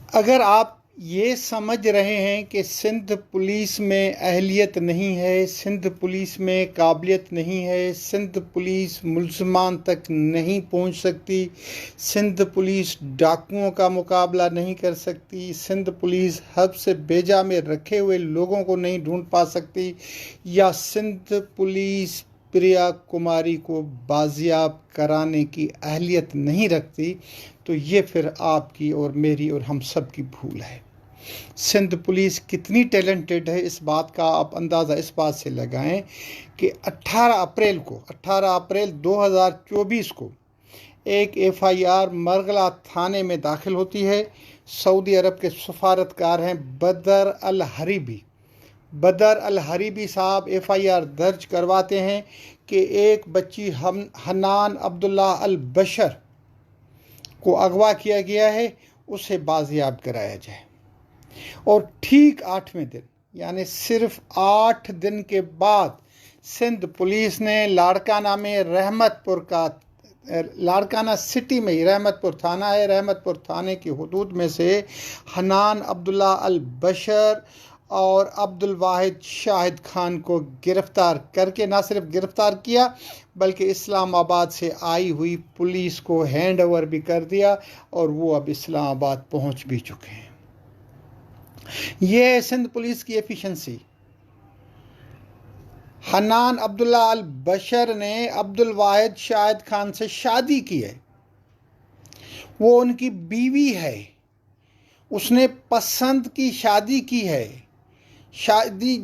अगर आप ये समझ रहे हैं कि सिंध पुलिस में अहलियत नहीं है, सिंध पुलिस में काबिलियत नहीं है, सिंध पुलिस मुल्ज़मान तक नहीं पहुंच सकती, सिंध पुलिस डाकुओं का मुकाबला नहीं कर सकती, सिंध पुलिस हब से बेजा में रखे हुए लोगों को नहीं ढूंढ पा सकती, या सिंध पुलिस प्रिया कुमारी को बाजियाब कराने की अहलियत नहीं रखती, तो ये फिर आपकी और मेरी और हम सब की भूल है। सिंध पुलिस कितनी टैलेंटेड है, इस बात का आप अंदाज़ा इस बात से लगाएं कि 18 अप्रैल 2024 को एक एफआईआर मरगला थाने में दाखिल होती है। सऊदी अरब के सफारतकार हैं बदर अल हरीबी साहब एफआईआर दर्ज करवाते हैं कि एक बच्ची हन्नान अब्दुल्ला अल बशर को अगवा किया गया है, उसे बाजियाब कराया जाए। और ठीक 8वें दिन, यानी सिर्फ 8 दिन के बाद सिंध पुलिस ने लाड़काना सिटी में ही रहमतपुर थाना है, रहमतपुर थाने की हुदूद में से हन्नान अब्दुल्ला अल बशर और अब्दुल वाहिद शाहिद खान को गिरफ्तार करके न सिर्फ गिरफ्तार किया बल्कि इस्लामाबाद से आई हुई पुलिस को हैंड ओवर भी कर दिया, और वो अब इस्लामाबाद पहुंच भी चुके हैं। ये है सिंध पुलिस की एफिशिएंसी। हन्नान अब्दुल्ला अल बशर ने अब्दुल वाहिद शाहिद खान से शादी की है, वो उनकी बीवी है, उसने पसंद की शादी की है, शादी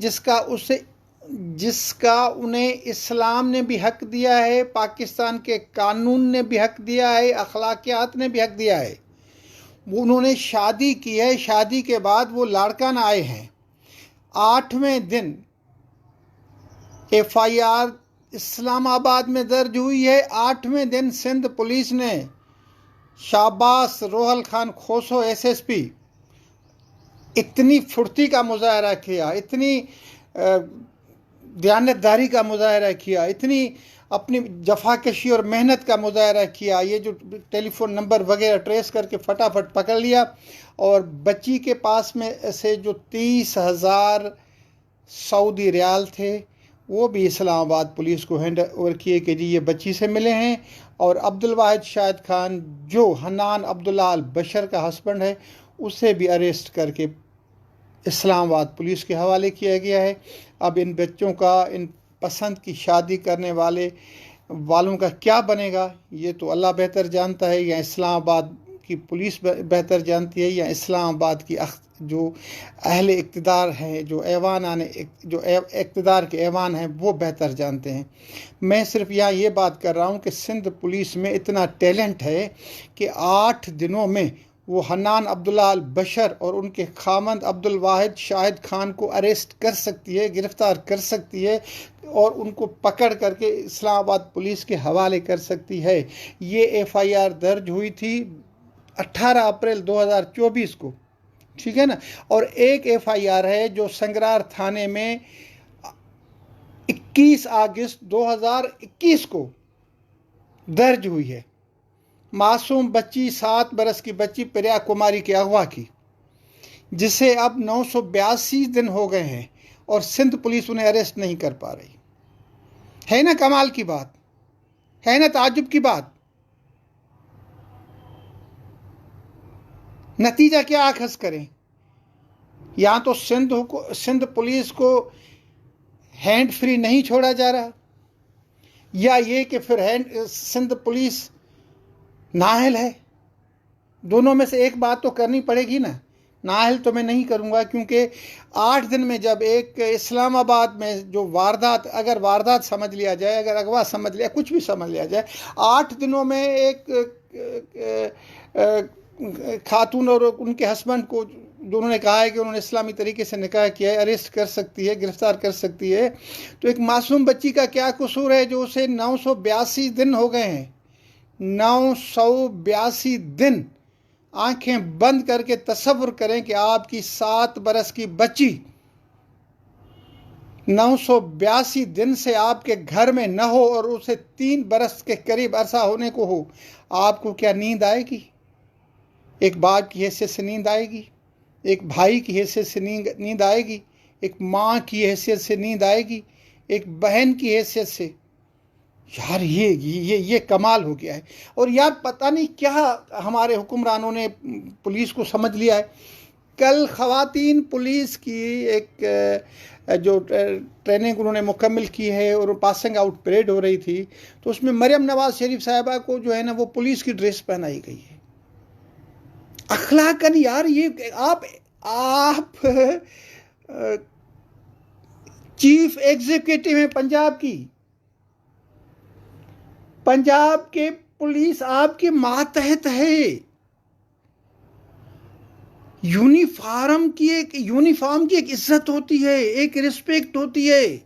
जिसका उन्हें इस्लाम ने भी हक दिया है, पाकिस्तान के कानून ने भी हक दिया है, अखलाकियात ने भी हक दिया है। उन्होंने शादी की है, शादी के बाद वो लाड़काना आए हैं। 8वें दिन एफआईआर इस्लामाबाद में दर्ज हुई है। 8वें दिन सिंध पुलिस ने शाबाश रोहल खान खोसो एसएसपी इतनी फुर्ती का मुजाहरा किया, इतनी दयानतदारी का मुजाहरा किया, इतनी अपनी जफाकशी और मेहनत का मुजाहरा किया। ये जो टेलीफोन नंबर वगैरह ट्रेस करके फटाफट पकड़ लिया, और बच्ची के पास में से जो 30,000 सऊदी रियाल थे वो भी इस्लामाबाद पुलिस को हैंड ओवर किए कि जी ये बच्ची से मिले हैं। और अब्दुल वाहिद शाहिद खान जो हन्नान अब्दुल्ला अल बशर का हस्बैंड है, उसे भी अरेस्ट करके इस्लामाबाद पुलिस के हवाले किया गया है। अब इन बच्चों का, इन पसंद की शादी करने वालों का क्या बनेगा ये तो अल्लाह बेहतर जानता है, या इस्लामाबाद की पुलिस बेहतर जानती है, या इस्लामाबाद की जो अहले इक़्तिदार हैं, जो इक़्तिदार के ऐवान हैं, वो बेहतर जानते हैं। मैं सिर्फ यहाँ ये बात कर रहा हूँ कि सिंध पुलिस में इतना टैलेंट है कि 8 दिनों में वो हन्नान अब्दुल्ला अल बशर और उनके खामंद अब्दुल वाहिद शाहिद खान को अरेस्ट कर सकती है, गिरफ्तार कर सकती है, और उनको पकड़ करके इस्लामाबाद पुलिस के हवाले कर सकती है। ये एफआईआर दर्ज हुई थी 18 अप्रैल 2024 को, ठीक है ना। और एक एफआईआर है जो संगरार थाने में 21 अगस्त 2021 को दर्ज हुई है। मासूम बच्ची 7 बरस की बच्ची प्रिया कुमारी के अगवा की, जिसे अब 982 दिन हो गए हैं और सिंध पुलिस उन्हें अरेस्ट नहीं कर पा रही। है ना कमाल की बात, है ना ताज्जुब की बात। नतीजा क्या अखज़ करें, या तो सिंध पुलिस को हैंड फ्री नहीं छोड़ा जा रहा, या ये कि फिर सिंध पुलिस नाअहल है। दोनों में से एक बात तो करनी पड़ेगी ना। नाअहल तो मैं नहीं करूँगा, क्योंकि 8 दिन में जब एक इस्लामाबाद में जो अगर वारदात समझ लिया जाए, अगर अगवा समझ लिया, कुछ भी समझ लिया जाए, 8 दिनों में एक खातून और उनके हस्बैंड को, जो उन्होंने कहा है कि उन्होंने इस्लामी तरीके से निकाह किया है, अरेस्ट कर सकती है, गिरफ्तार कर सकती है। तो एक मासूम बच्ची का क्या कसूर है जो उसे 982 दिन हो गए हैं। 982 दिन। आंखें बंद करके तसव्वुर करें कि आपकी 7 बरस की बच्ची 982 दिन से आपके घर में न हो और उसे 3 बरस के करीब अरसा होने को हो, आपको क्या नींद आएगी? एक बाप की हैसियत से नींद आएगी, एक भाई की हैसियत से नींद आएगी, एक माँ की हैसियत से नींद आएगी, एक बहन की हैसियत से। यार ये कमाल हो गया है। और यार पता नहीं क्या हमारे हुक्मरानों ने पुलिस को समझ लिया है। कल ख़वातीन पुलिस की एक जो ट्रेनिंग उन्होंने मुकम्मल की है और पासिंग आउट परेड हो रही थी, तो उसमें मरियम नवाज शरीफ साहिबा को जो है ना वो पुलिस की ड्रेस पहनाई गई है। अखलाकन यार ये आप चीफ एग्जीक्यूटिव हैं पंजाब की, पंजाब के पुलिस आपके मातहत है। यूनिफॉर्म की एक इज्जत होती है, एक रिस्पेक्ट होती है।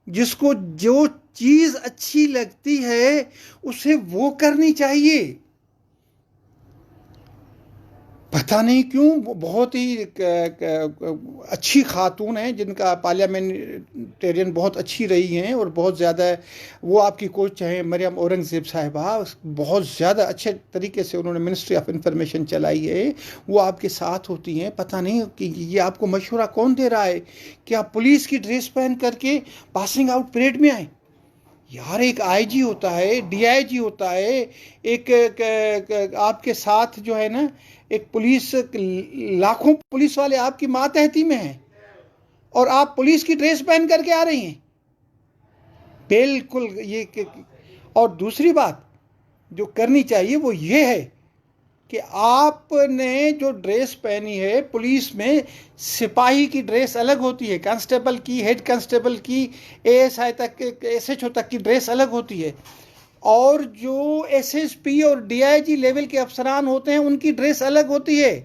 जिसको जो चीज अच्छी लगती है उसे वो करनी चाहिए। पता नहीं क्यों बहुत ही अच्छी खातून हैं जिनका पार्लियामेंटेरियन बहुत अच्छी रही हैं और बहुत ज़्यादा वो आपकी कोच चाहे मरियम औरंगज़ेब साहिबा, बहुत ज़्यादा अच्छे तरीके से उन्होंने मिनिस्ट्री ऑफ इंफॉर्मेशन चलाई है, वो आपके साथ होती हैं। पता नहीं कि ये आपको मशवरा कौन दे रहा है कि आप पुलिस की ड्रेस पहन करके पासिंग आउट परेड में आए। यार एक आईजी होता है, डीआईजी होता है, एक आपके साथ जो है ना एक पुलिस, लाखों पुलिस वाले आपकी मातहती में हैं और आप पुलिस की ड्रेस पहन करके आ रही हैं। बिल्कुल ये। और दूसरी बात जो करनी चाहिए वो ये है कि आपने जो ड्रेस पहनी है, पुलिस में सिपाही की ड्रेस अलग होती है, कांस्टेबल की, हेड कांस्टेबल की, एएसआई तक, एसएचओ तक की ड्रेस अलग होती है। और जो एसएसपी और डीआईजी लेवल के अफसरान होते हैं उनकी ड्रेस अलग होती है।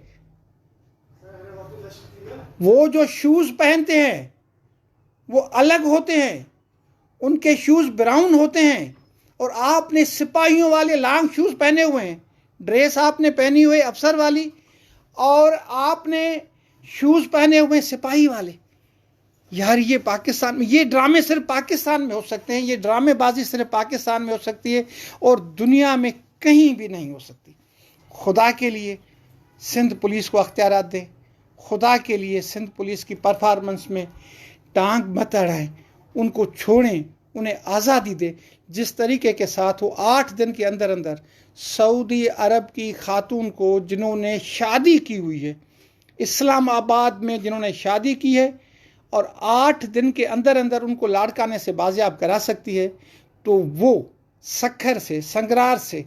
वो जो शूज पहनते हैं वो अलग होते हैं, उनके शूज ब्राउन होते हैं। और आपने सिपाहियों वाले लॉन्ग शूज पहने हुए हैं, ड्रेस आपने पहनी हुई अफसर वाली और आपने शूज पहने हुए सिपाही वाले। यार ये पाकिस्तान में ये ड्रामे सिर्फ पाकिस्तान में हो सकते हैं, ये ड्रामेबाजी सिर्फ पाकिस्तान में हो सकती है और दुनिया में कहीं भी नहीं हो सकती। खुदा के लिए सिंध पुलिस को अख्तियारात दें, खुदा के लिए सिंध पुलिस की परफॉर्मेंस में टांग मत अड़ाएं, उनको छोड़ें, उन्हें आज़ादी दें। जिस तरीके के साथ वो 8 दिन के अंदर अंदर सऊदी अरब की खातून को जिन्होंने शादी की हुई है, इस्लामाबाद में जिन्होंने शादी की है और 8 दिन के अंदर अंदर उनको लाड़काने से बाजियाब करा सकती है, तो वो सखर से, संगरार से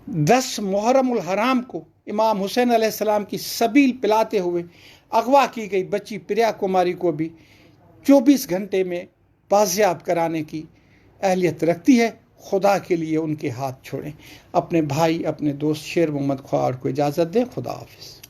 10 मुहर्रमुल हराम को इमाम हुसैन अलैहिस्सलाम की सबील पिलाते हुए अगवा की गई बच्ची प्रिया कुमारी को भी 24 घंटे में बाजियाब कराने की अहलियत रखती है। खुदा के लिए उनके हाथ छोड़ें। अपने भाई, अपने दोस्त शेर मोहम्मद ख्वाड़ को इजाज़त दें। खुदा हाफिज़।